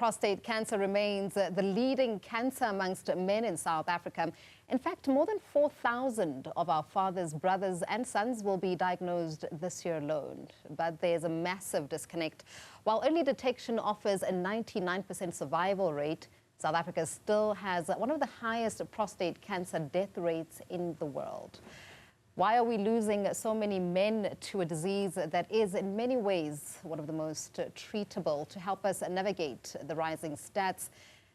prostate cancer remains the leading cancer amongst men in South Africa. In fact, more than 4,000 of our fathers, brothers and sons will be diagnosed this year alone. But there's a massive disconnect. While early detection offers a 99% survival rate, South Africa still has one of the highest prostate cancer death rates in the world. Why are we losing so many men to a disease that is in many ways one of the most treatable? To help us navigate the rising stats,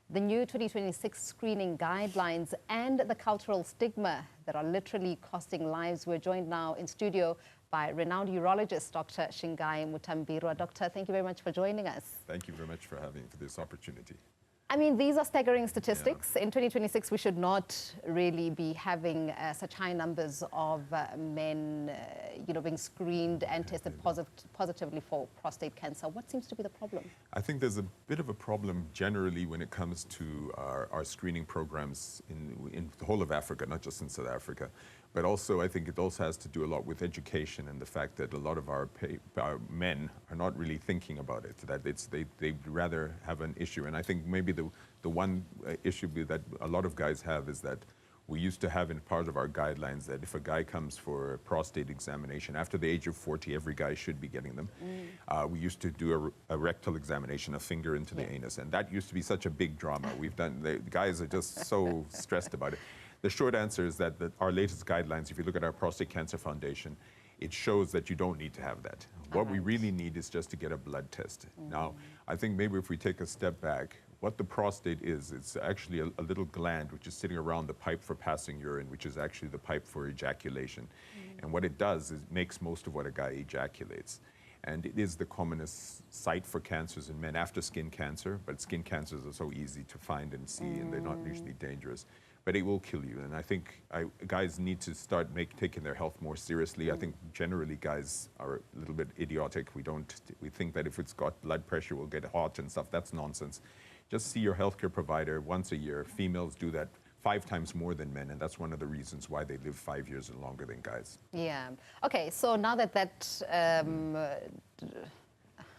the new 2026 screening guidelines and the cultural stigma that are literally costing lives, we're joined now in studio by renowned urologist Dr. Shingai Mutambirwa. Doctor, thank you very much for joining us. Thank you very much for having for this opportunity. I mean, these are staggering statistics. Yeah. In 2026, we should not really be having such high numbers of men, being screened and tested positively for prostate cancer. What seems to be the problem? I think there's a bit of a problem generally when it comes to our screening programs in the whole of Africa, not just in South Africa. But also, I think it also has to do a lot with education and the fact that a lot of our men are not really thinking about it, that they'd rather have an issue. And I think maybe the one issue that a lot of guys have is that we used to have in part of our guidelines that if a guy comes for a prostate examination, after the age of 40, every guy should be getting them. We used to do a rectal examination, a finger into the anus, and that used to be such a big drama. The guys are just so stressed about it. The short answer is that our latest guidelines, if you look at our Prostate Cancer Foundation, it shows that you don't need to have that. What we really need is just to get a blood test. Now, I think maybe if we take a step back, what the prostate is, it's actually a little gland which is sitting around the pipe for passing urine, which is actually the pipe for ejaculation. And what it does is makes most of what a guy ejaculates. And it is the commonest site for cancers in men after skin cancer, but skin cancers are so easy to find and see, and they're not usually dangerous. But it will kill you, and I think guys need to start taking their health more seriously. I think generally guys are a little bit idiotic. We think that if it's got blood pressure, we'll get hot and stuff. That's nonsense. Just see your healthcare provider once a year. Females do that 5 times more than men, and that's one of the reasons why they live 5 years longer than guys. Yeah. Okay, so now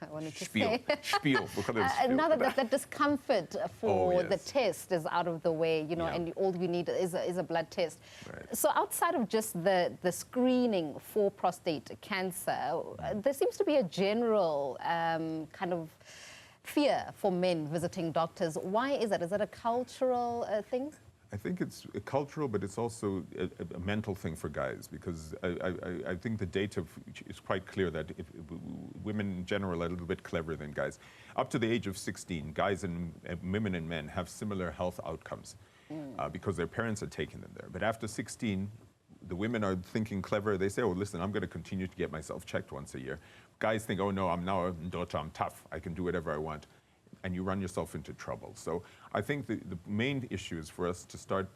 I wanted to say. Spiel. Now that discomfort for the test is out of the way, and all you need is a blood test. Right. So outside of just the screening for prostate cancer, there seems to be a general kind of fear for men visiting doctors. Why is that? Is that a cultural thing? I think it's cultural, but it's also a mental thing for guys, because I think the data is quite clear that if women in general are a little bit cleverer than guys. Up to the age of 16, guys and women and men have similar health outcomes because their parents are taking them there. But after 16, the women are thinking clever. They say, oh, listen, I'm going to continue to get myself checked once a year. Guys think, oh, no, I'm now a daughter, I'm tough. I can do whatever I want. And you run yourself into trouble. So I think the main issue is for us to start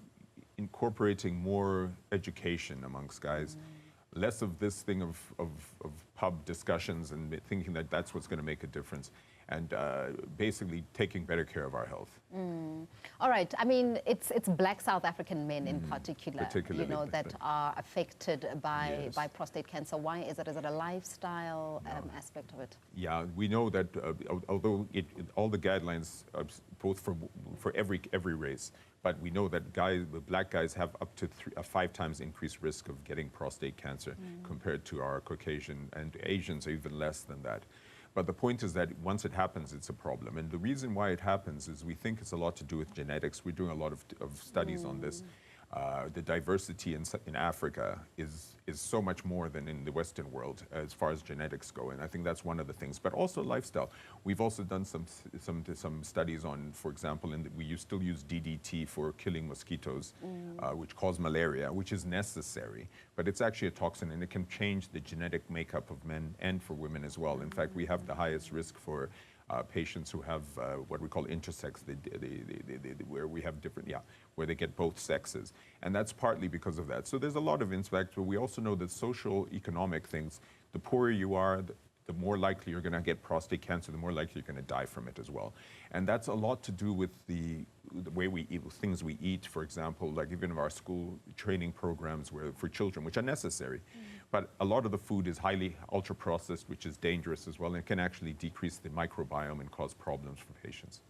incorporating more education amongst guys, less of this thing of pub discussions and thinking that that's what's going to make a difference, and basically taking better care of our health. All right. I mean, it's Black South African men in particular, that are affected by prostate cancer. Why is it? Is it a lifestyle aspect of it? Yeah, we know that although all the guidelines are both for every race, but we know that black guys have up to a 5 times increased risk of getting prostate cancer compared to our Caucasian, and Asians are even less than that. But the point is that once it happens, it's a problem. And the reason why it happens is we think it's a lot to do with genetics. We're doing a lot of studies on this. The diversity in Africa is so much more than in the Western world as far as genetics go, and I think that's one of the things. But also lifestyle. We've also done some studies on, for example, we still use DDT for killing mosquitoes, which cause malaria, which is necessary, but it's actually a toxin, and it can change the genetic makeup of men and for women as well. In fact, we have the highest risk for patients who have what we call intersex, where we have where they get both sexes. And that's partly because of that. So there's a lot of impact, but we also know that social economic things, the poorer you are, the more likely you're going to get prostate cancer, the more likely you're going to die from it as well. And that's a lot to do with the way we eat, things we eat, for example, like even in our school training programs for children, which are necessary. But a lot of the food is highly ultra-processed, which is dangerous as well, and it can actually decrease the microbiome and cause problems for patients.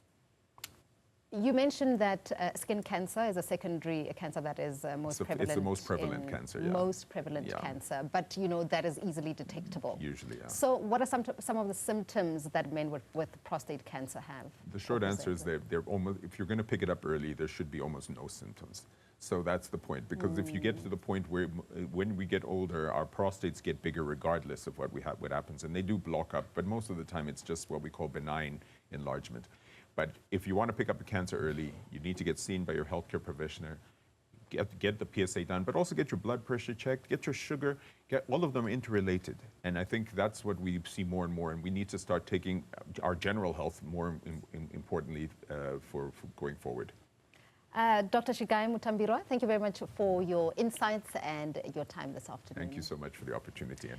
You mentioned that skin cancer is a secondary cancer that is most prevalent. It's the most prevalent cancer, yeah. Most prevalent cancer, but you know that is easily detectable. Usually, yeah. So what are some of the symptoms that men with prostate cancer have? The short answer is they're almost, if you're going to pick it up early, there should be almost no symptoms. So that's the point, because if you get to the point where when we get older, our prostates get bigger regardless of what happens, and they do block up, but most of the time it's just what we call benign enlargement. But if you want to pick up a cancer early, you need to get seen by your healthcare professional, get the PSA done, but also get your blood pressure checked, get your sugar, all of them interrelated. And I think that's what we see more and more, and we need to start taking our general health more importantly for going forward. Dr. Shingai Mutambirwa, thank you very much for your insights and your time this afternoon. Thank you so much for the opportunity.